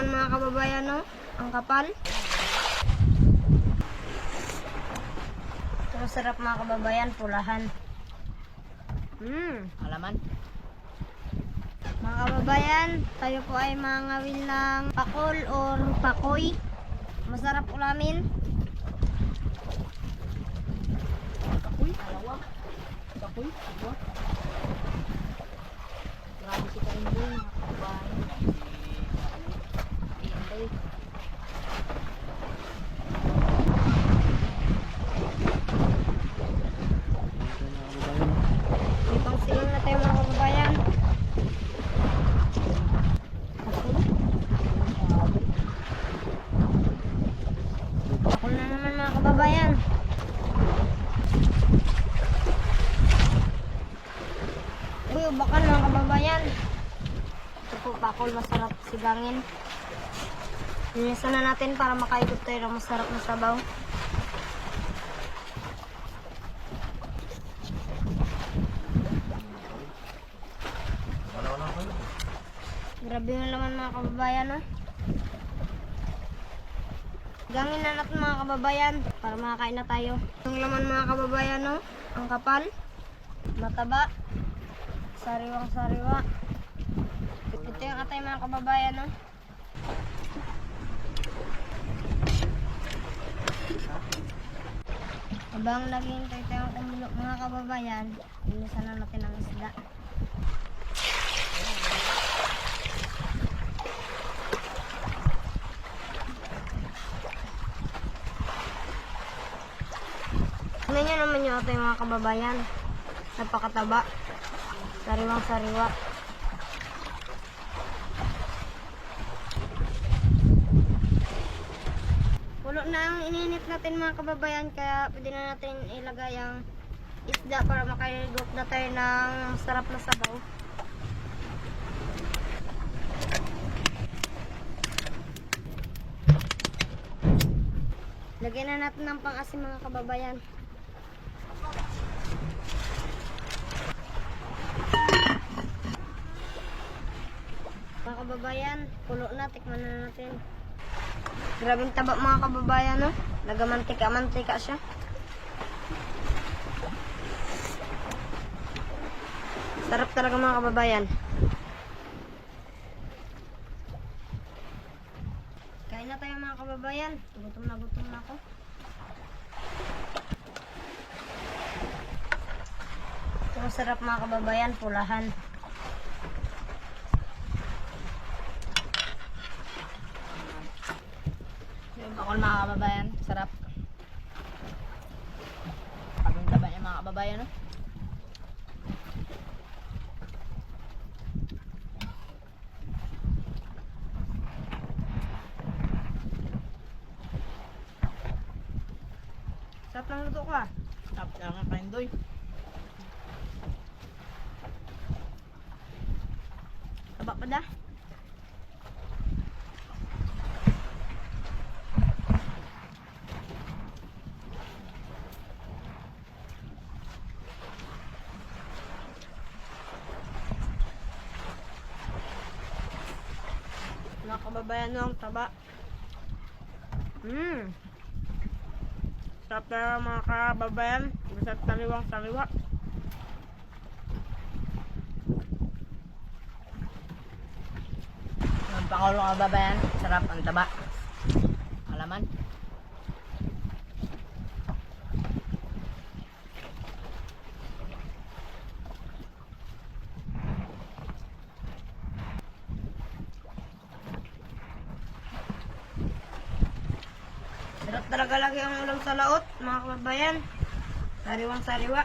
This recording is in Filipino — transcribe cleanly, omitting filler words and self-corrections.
laman mga kababayan, no? Ang kapal. Pero sarap mga kababayan, pulahan. Alaman. Mga kababayan, tayo po ay mangawil ng pakol or pakoy. Masarap ulamin. Kapoy, alawa. Kapoy, alawa. Grabe si Kaindoy, mga kababayan. Si Kaindoy. May pangsilang na tayo mga kababayan. Pakol na naman mga kababayan. Uy, bakal mga kababayan. Ito po pakol, masarap sigangin. Linisan na natin para makaikot tayo ng masarap na sabaw. Grabe yung laman mga kababayan, no? Gangin na natin mga kababayan para makakain na tayo. Yung laman mga kababayan, no? Ang kapal, mataba, sariwang sariwa. Ito yung atay mga kababayan, no? Habang naghihintay tayong kumulo mga kababayan, inisan na natin ang isda. Tingnan nyo naman yung ating mga kababayan. Napakataba. Sariwang sariwa. Pulo na ang ininit natin mga kababayan, kaya pwede na natin ilagay ang isda para makaligop na tayo ng sarap na sabaw. Lagyan na natin ng pang-asim mga kababayan. Mga kababayan, pulo na, tikman na natin. Grabing taba mga kababayan, no? Nagamantika-mantika siya. Sarap talaga mga kababayan. Kain na tayo mga kababayan. Gutom na ako. Ito masarap mga kababayan, pulahan. Yung pakol mga kababayan, sarap. Pagong taba niya mga kababayan, no? Sarap ng luto ko ah. Sarap na nga Kaindoy. Taba pa da. Mga kababayan ng taba. Sarap na mga kababayan. Basta taliwang saliwa. Yung pakol mga kababayan, sarap ang taba. Alaman. Sarap talaga lagi ang ulam sa laot, mga kababayan. Sariwang sariwa.